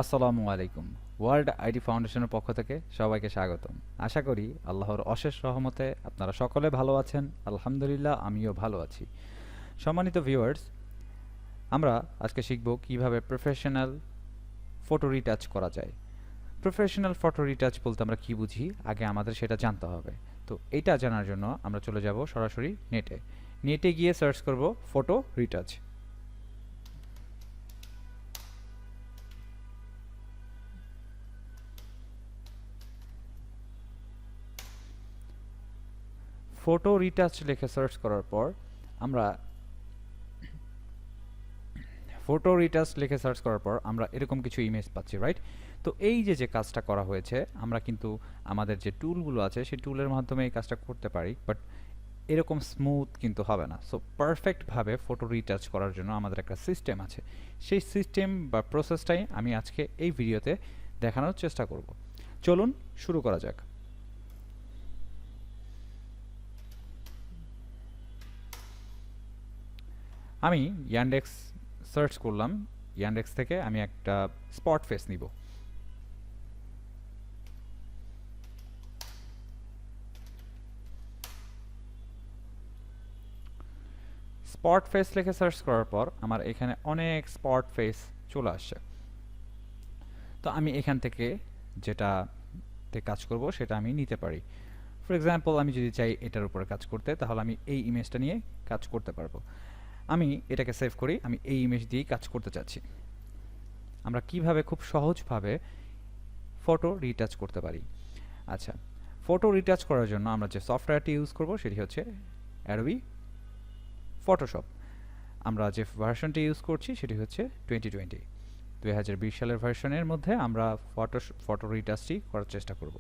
আসসালামু আলাইকুম। World ID ফাউন্ডেশনের পক্ষ থেকে সবাইকে স্বাগতম। আশা করি আল্লাহর অশেষ রহমতে আপনারা সকলে ভালো আছেন। আলহামদুলিল্লাহ আমিও ভালো আছি। সম্মানিত ভিউয়ার্স, আমরা আজকে শিখব কিভাবে প্রফেশনাল ফটো রিটাচ করা যায়। প্রফেশনাল ফটো রিটাচ বলতে আমরা কি বুঝি, আগে আমাদের সেটা জানতে হবে। তো এটা জানার জন্য আমরা চলে যাব সরাসরি নেটে। নেটে গিয়ে সার্চ করব ফটো রিটাচ। ফটো রিটাচ লিখে সার্চ করার পর আমরা আমরা এরকম কিছু ইমেজ পাচ্ছি, রাইট? তো এই যে কাজটা করা হয়েছে, আমরা কিন্তু আমাদের যে টুলগুলো আছে সেই টুলের মাধ্যমে এই কাজটা করতে পারি, বাট এরকম স্মুথ কিন্তু হবে না। সো পারফেক্টভাবে ফটো রিটাচ করার জন্য আমাদের একটা সিস্টেম আছে। সেই সিস্টেম বা প্রসেসটাই আমি আজকে এই ভিডিওতে দেখানোর চেষ্টা করব। চলুন শুরু করা যাক। আমি ইয়ান্ডেক্স সার্চ করলাম। ইয়ান্ডেক্স থেকে আমি একটা স্পট ফেস নিব। স্পট ফেস লিখে সার্চ করার পর আমার এখানে অনেক স্পট ফেস চলে আসছে। তো আমি এখান থেকে যেটাতে কাজ করব সেটা আমি নিতে পারি। ফর এক্সাম্পল, আমি যদি চাই এটার উপরে কাজ করতে, তাহলে আমি এই ইমেজটা নিয়ে কাজ করতে পারবো। আমি এটাকে সেভ করি, আমি এই ইমেজ দিয়েই কাজ করতে চাচ্ছি। আমরা কিভাবে খুব সহজভাবে ফটো রিটাচ করতে পারি। আচ্ছা, ফটো রিটাচ করার জন্য আমরা যে সফটওয়্যারটি ইউজ করব সেটি হচ্ছে অ্যাডোবি ফটোশপ। আমরা যে ভার্সনটি ইউজ করছি সেটি হচ্ছে 2020 সালের ভার্সনের মধ্যে আমরা ফটো রিটাচটি করার চেষ্টা করব।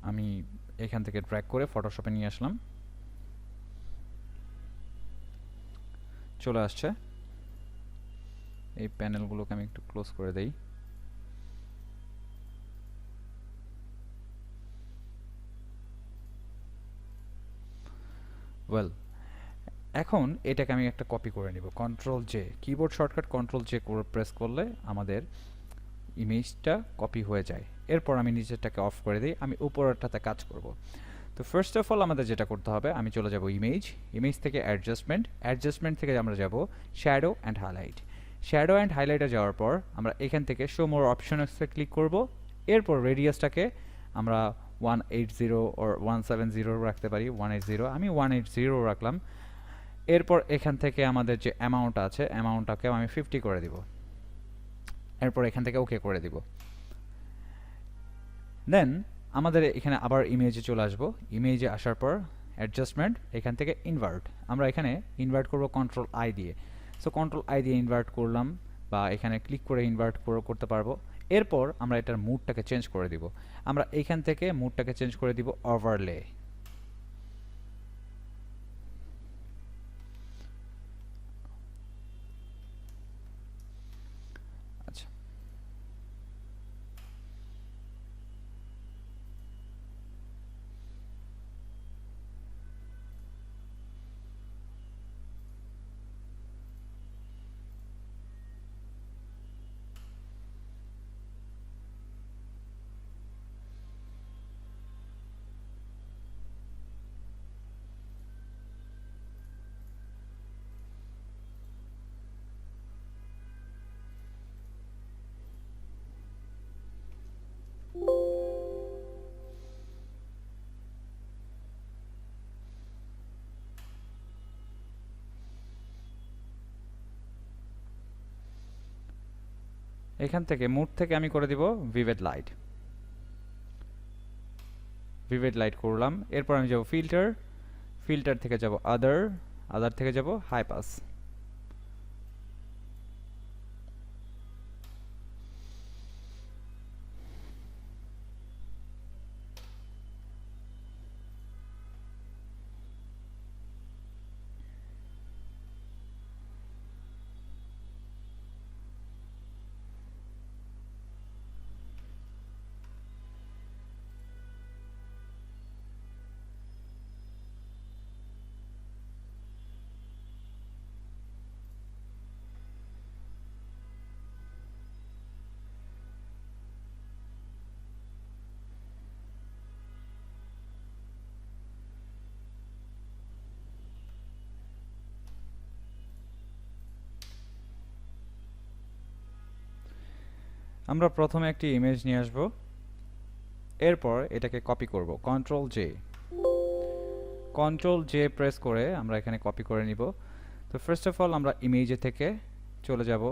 আমি এখান থেকে ড্র্যাগ করে ফটোশপে নিয়ে আসলাম, চলে আসছে। এই প্যানেলগুলোকে আমি একটু ক্লোজ করে দেই। ওয়েল, এখন এটাকে আমি একটা কপি করে নিব। Control J, keyboard shortcut control J করে প্রেস করলে আমাদের ইমেজটা কপি হয়ে যায়। এরপর আমি নিচেরটাকে অফ করে দিই, আমি উপরেরটাতে কাজ করব। তো ফার্স্ট অফ অল আমাদের যেটা করতে হবে, আমি চলে যাব ইমেজ থেকে অ্যাডজাস্টমেন্ট থেকে আমরা যাব shadow and highlight. Shadow and হাইলাইটে যাওয়ার পর আমরা এখান থেকে শো মোর অপশনসে ক্লিক করব। এরপর রেডিয়াসটাকে আমরা 180 or 170 রাখতে পারি। 180, আমি 180 রাখলাম। এরপর এখান থেকে আমাদের যে অ্যামাউন্ট আছে, অ্যামাউন্টটাকেও আমি 50 করে দিব। এরপর এখান থেকে ওকে করে দিব। দেন আমাদের এখানে আবার ইমেজে চলে আসবো। ইমেজে আসার পর অ্যাডজাস্টমেন্ট, এখান থেকে ইনভার্ট। আমরা এখানে ইনভার্ট করব কন্ট্রোল আই দিয়ে। সো কন্ট্রোল আই দিয়ে ইনভার্ট করলাম, বা এখানে ক্লিক করে ইনভার্ট করতে পারবো। এরপর আমরা এটার মুডটাকে চেঞ্জ করে দিব। আমরা এখান থেকে মুডটাকে চেঞ্জ করে দিব ওভারলে। আচ্ছা, এখান থেকে মুড থেকে আমি করে দিব ভিভেড লাইট করলাম। এরপর আমি যাব ফিল্টার থেকে যাব আদার থেকে যাব হাই পাস। আমরা প্রথমে একটি ইমেজ নিয়ে আসব, এরপর এটাকে কপি করব কন্ট্রোল জে প্রেস করে আমরা এখানে কপি করে নিব। তো ফার্স্ট অফ অল আমরা ইমেজে থেকে চলে যাব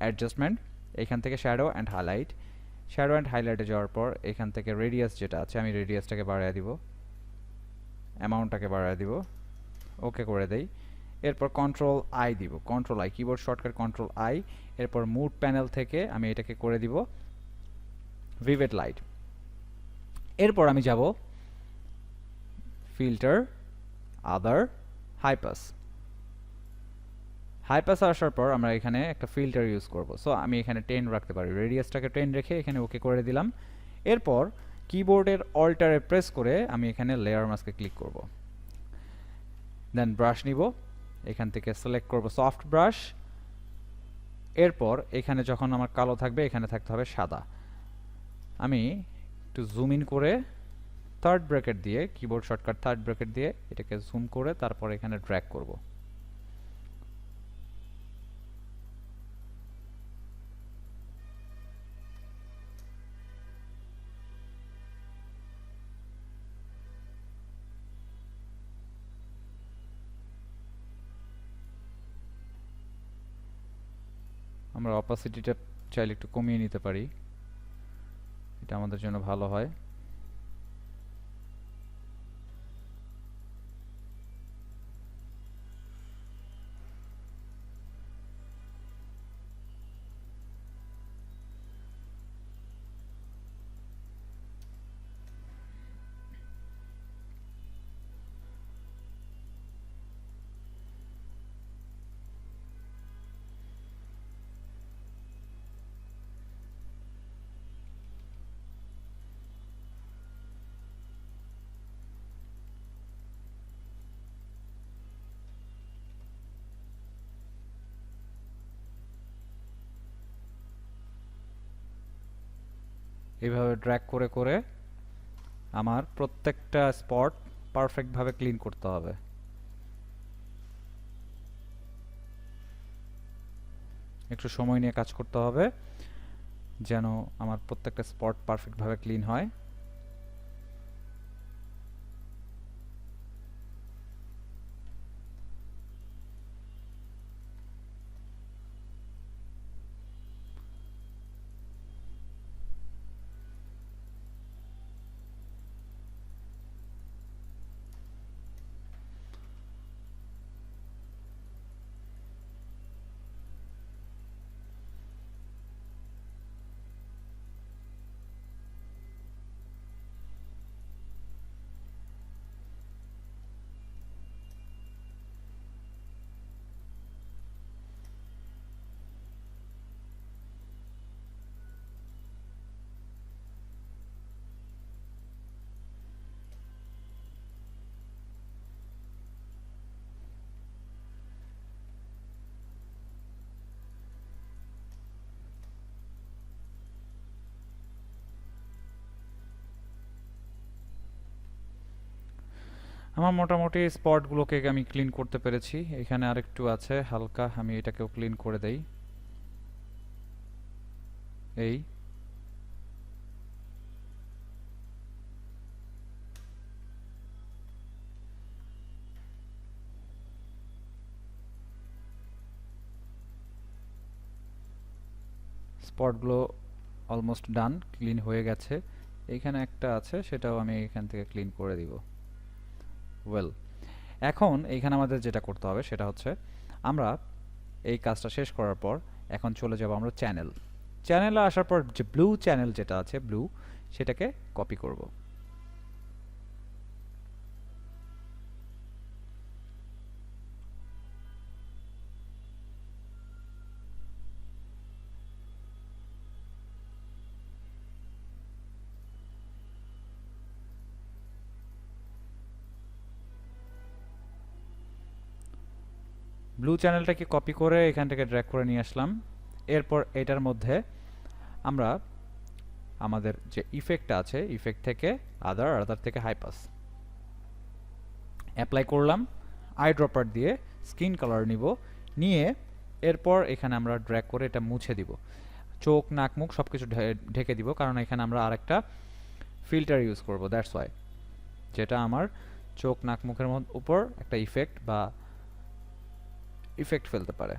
অ্যাডজাস্টমেন্ট, এখান থেকে শ্যাডো অ্যান্ড হাইলাইটে যাওয়ার পর এখান থেকে রেডিয়াস যেটা আছে আমি রেডিয়াসটাকে বাড়িয়ে দিব, অ্যামাউন্টটাকে বাড়িয়ে দিব, ওকে করে দেই। এরপর কন্ট্রোল আই দিব, control I keyboard shortcut control I. এরপর মুড প্যানেল থেকে আমি এটাকে করে দিব ভিভিড লাইট। এরপর আমি যাব ফিল্টার, আদার, হাই পাস আসার পর আমরা এখানে একটা ফিল্টার ইউজ করব। সো আমি এখানে 10 রাখতে পারি, রেডিয়াসটাকে 10 রেখে এখানে ওকে করে দিলাম। এরপর কিবোর্ডের অল্টারে প্রেস করে আমি এখানে লেয়ার মাস্কে ক্লিক করব, দেন ব্রাশ নিব, এখান থেকে সিলেক্ট করব সফট ব্রাশ। এরপর এখানে যখন আমার কালো থাকবে এখানে থাকতে হবে সাদা। আমি একটু জুম ইন করে থার্ড ব্র্যাকেট দিয়ে, কিবোর্ড শর্টকাট থার্ড ব্র্যাকেট দিয়ে এটাকে জুম করে তারপর এখানে ড্র্যাগ করব। আমরা অপাসিটিটা চাইলে একটু কমিয়ে নিতে পারি, এটা আমাদের জন্য ভালো হয়। এইভাবে ড্র্যাগ করে করে আমার প্রত্যেকটা স্পট পারফেক্টভাবে ক্লিন করতে হবে। একটু সময় নিয়ে কাজ করতে হবে যেন আমার প্রত্যেকটা স্পট পারফেক্টভাবে ক্লিন হয়। আমার মোটামুটি স্পটগুলোকে আমি ক্লিন করতে পেরেছি। এখানে আরেকটু আছে হালকা, আমি এটাকেও ক্লিন করে দেই। এই স্পটগুলো অলমোস্ট ডান, ক্লিন হয়ে গেছে। এখানে একটা আছে, সেটাও আমি এখান থেকে ক্লিন করে দিব। ওয়েল, এখন এইখানে আমাদের যেটা করতে হবে সেটা হচ্ছে আমরা এই কাজটা শেষ করার পর এখন চলে যাব আমরা চ্যানেলে আসার পর যে ব্লু চ্যানেল যেটা আছে ব্লু, সেটাকে কপি করব। ব্লু চ্যানেলটাকে কপি করে এখান থেকে ড্র্যাগ করে নিয়ে আসলাম। এরপর এটার মধ্যে আমরা আমাদের যে ইফেক্টটা আছে, ইফেক্ট থেকে আদার থেকে হাই পাস অ্যাপ্লাই করলাম। আই ড্রপার দিয়ে স্কিন কালার নিব, নিয়ে এরপর এখানে আমরা ড্র্যাগ করে এটা মুছে দিব। চোখ নাক মুখ সবকিছু ঢেকে দিব, কারণ এখানে আমরা আরেকটা ফিল্টার ইউজ করব, দ্যাটস ওয়াই, যেটা আমার চোখ নাক মুখের উপর একটা ইফেক্ট ফেলতে পারে।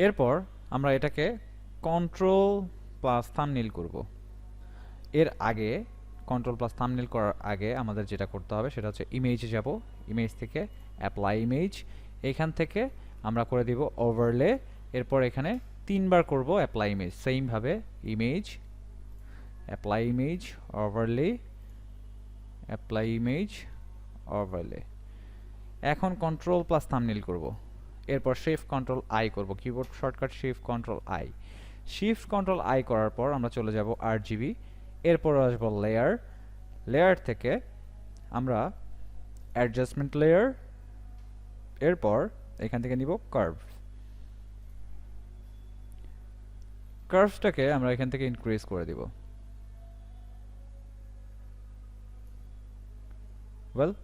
এরপর আমরা এটাকে কন্ট্রোল প্লাস থাম্বনেইল করব। এর আগে কন্ট্রোল প্লাস থাম্বনেইল করার আগে আমাদের যেটা করতে হবে সেটা হচ্ছে ইমেজে যাব, ইমেজ থেকে অ্যাপ্লাই ইমেজ, এখান থেকে আমরা করে দিব ওভারলে, এরপর এখানে 3 বার করব অ্যাপ্লাই ইমেজ, সেম ভাবে image, apply image, overlay, apply image, overlay. এখন কন্ট্রোল প্লাস থাম্বনেইল করব, এরপর শিফট কন্ট্রোল আই করব, keyboard shortcut shift control I. Shift control I করার পর আমরা চলে যাব আরজিবি, এরপর আসবো লেয়ার, লেয়ার থেকে আমরা অ্যাডজাস্টমেন্ট লেয়ার, এরপর এখান থেকে নিব কার্ভ, কার্ভসটাকে আমরা এখান থেকে ইনক্রিজ করে দিব। ওয়েল,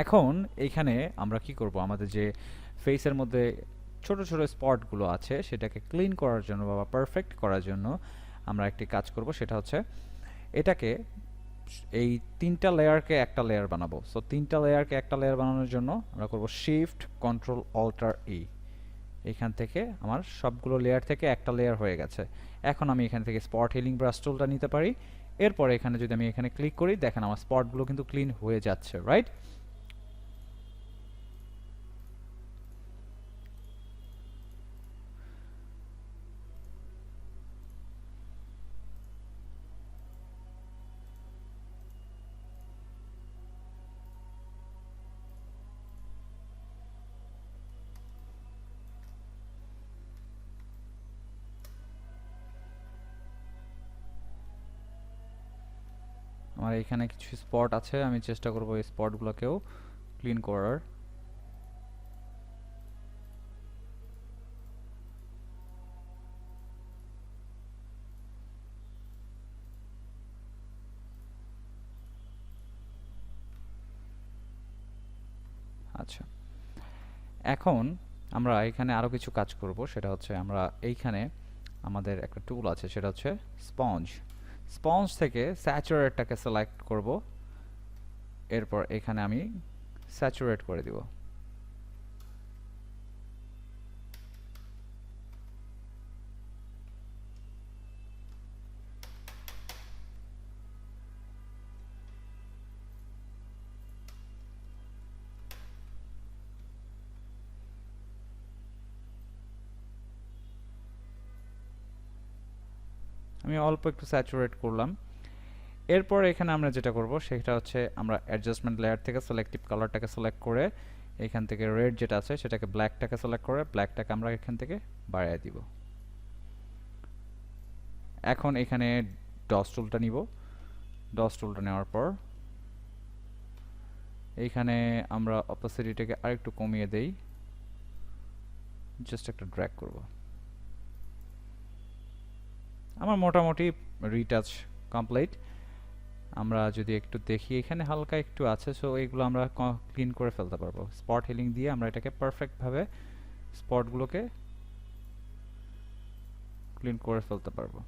এখন এইখানে আমরা কি করব, আমাদের যে ফেসের মধ্যে ছোট ছোট স্পটগুলো আছে সেটাকে ক্লিন করার জন্য বা পারফেক্ট করার জন্য আমরা একটি কাজ করব, সেটা হচ্ছে এটাকে এই 3টা লেয়ারকে একটা লেয়ার বানাবো। সো 3টা লেয়ারকে একটা লেয়ার বানানোর জন্য আমরা করব শিফট কন্ট্রোল অল্টার ই, এখান থেকে আমার সবগুলো লেয়ার থেকে একটা লেয়ার হয়ে গেছে। এখন আমি এখান থেকে স্পট হিলিং ব্রাশ টুলটা নিতে পারি, এরপর এখানে যদি আমি এখানে ক্লিক করি, দেখেন আমার স্পটগুলো কিন্তু ক্লিন হয়ে যাচ্ছে, রাইট? আমার এখানে কিছু স্পট আছে, আমি চেষ্টা করব এই স্পটগুলোকেও ক্লিন করার। আচ্ছা, এখন আমরা এখানে আরো কিছু কাজ করব, সেটা হচ্ছে আমরা এইখানে আমাদের একটা টুল আছে, সেটা হচ্ছে স্পঞ্জ। স্পঞ্জ থেকে স্যাচুরেটটাকে সিলেক্ট করব, এরপর এখানে আমি স্যাচুরেট করে দিব। আমি অল্প একটু স্যাচুরেট করলাম। এরপর এখানে আমরা যেটা করব সেটা হচ্ছে আমরা অ্যাডজাস্টমেন্ট লেয়ার থেকে সিলেক্টিভ কালারটাকে সিলেক্ট করে এখান থেকে রেড যেটা আছে সেটাকে ব্ল্যাকটাকে সিলেক্ট করে ব্ল্যাকটাকে আমরা এখান থেকে বাড়িয়ে দিব। এখন এখানে ডস টুলটা নিব, ডস টুলটা নেওয়ার পর এইখানে আমরা অপাসিটিটাকে আরেকটু কমিয়ে দেই, জাস্ট একটা ড্র্যাগ করব। আমার মোটামুটি রিটাচ কমপ্লিট। আমরা যদি একটু দেখি এখানে হালকা একটু আছে, সো এইগুলো আমরা ক্লিন করে ফেলতে পারবো। স্পট হিলিং দিয়ে আমরা এটাকে পারফেক্টভাবে স্পটগুলোকে ক্লিন করে ফেলতে পারবো।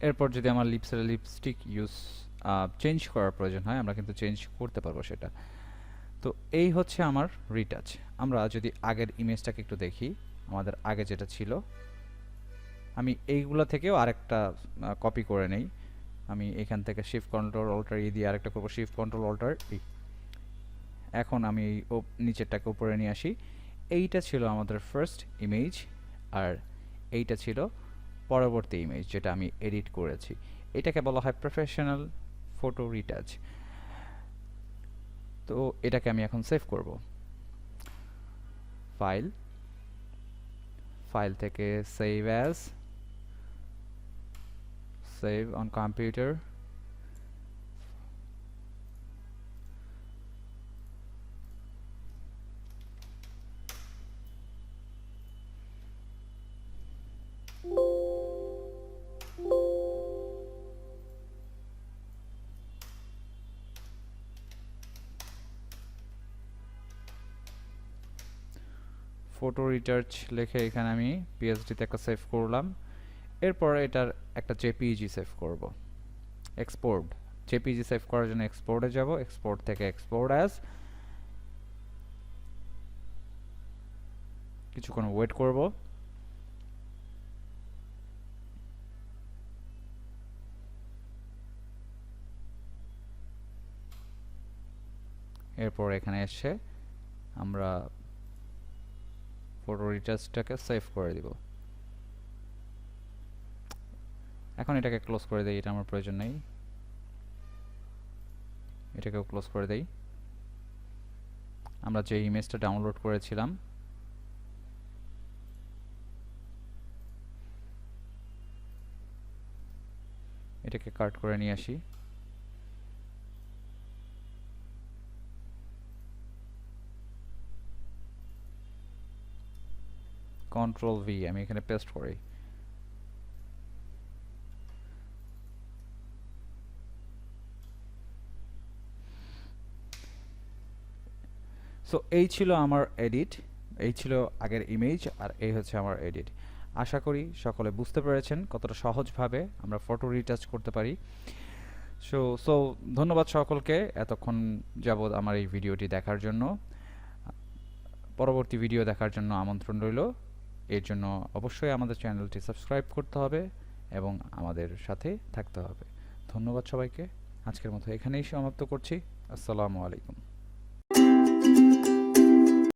এরপর যদি আমার লিপসের লিপস্টিক চেঞ্জ করার প্রয়োজন হয়, আমরা কিন্তু চেঞ্জ করতে পারবো সেটা। তো এই হচ্ছে আমার রিটাচ। আমরা যদি আগের ইমেজটাকে একটু দেখি, আমাদের আগে যেটা ছিল, আমি এইগুলা থেকেও আরেকটা কপি করে নেই। আমি এখান থেকে শিফট কন্ট্রোল অল্টার ই দিয়ে আরেকটা করবো, শিফট কন্ট্রোল অল্টার ই। এখন আমি নিচেরটাকে উপরে নিয়ে আসি। এইটা ছিল আমাদের ফার্স্ট ইমেজ, আর এইটা ছিল পরবর্তী ইমেজ যেটা আমি এডিট করেছি। এটাকে বলা হয় প্রফেশনাল ফটো রিটাচ। তো এটাকে আমি এখন সেভ করব। ফাইল, ফাইল থেকে save as, save on computer, photo retouch লিখে এখানে আমি পিএসডিতে একটা সেভ করলাম। এরপর এটার একটা জেপিইজি সেভ করব। এক্সপোর্ট, জেপিইজি সেভ করার জন্য এক্সপোর্টে যাব, এক্সপোর্ট থেকে এক্সপোর্ট অ্যাজ, কিছুক্ষণ ওয়েট করব। এরপর এখানে এসে আমরা ফটো রিটার্চটাকে সেভ করে দিব। এখন এটাকে ক্লোজ করে দেই, এটা আমার প্রয়োজন নেই। এটাকেও ক্লোজ করে দেই। আমরা যে ইমেজটা ডাউনলোড করেছিলাম এটাকে কাট করে নিয়ে আসি। কন্ট্রোল ভি আমি এখানে পেস্ট করি। সো এই ছিল আমার এডিট, এই ছিল আগের ইমেজ, আর এই হচ্ছে আমার এডিট। আশা করি সকলে বুঝতে পেরেছেন কতটা সহজভাবে আমরা ফটো রিটাচ করতে পারি। সো ধন্যবাদ সকলকে এতক্ষণ যাবৎ আমার এই ভিডিওটি দেখার জন্য। পরবর্তী ভিডিও দেখার জন্য আমন্ত্রণ রইল। এর জন্য অবশ্যই আমাদের চ্যানেলটি সাবস্ক্রাইব করতে হবে এবং আমাদের সাথে থাকতে হবে। ধন্যবাদ সবাইকে। আজকের মতো এখানেই সমাপ্ত করছি। আসসালামু আলাইকুম।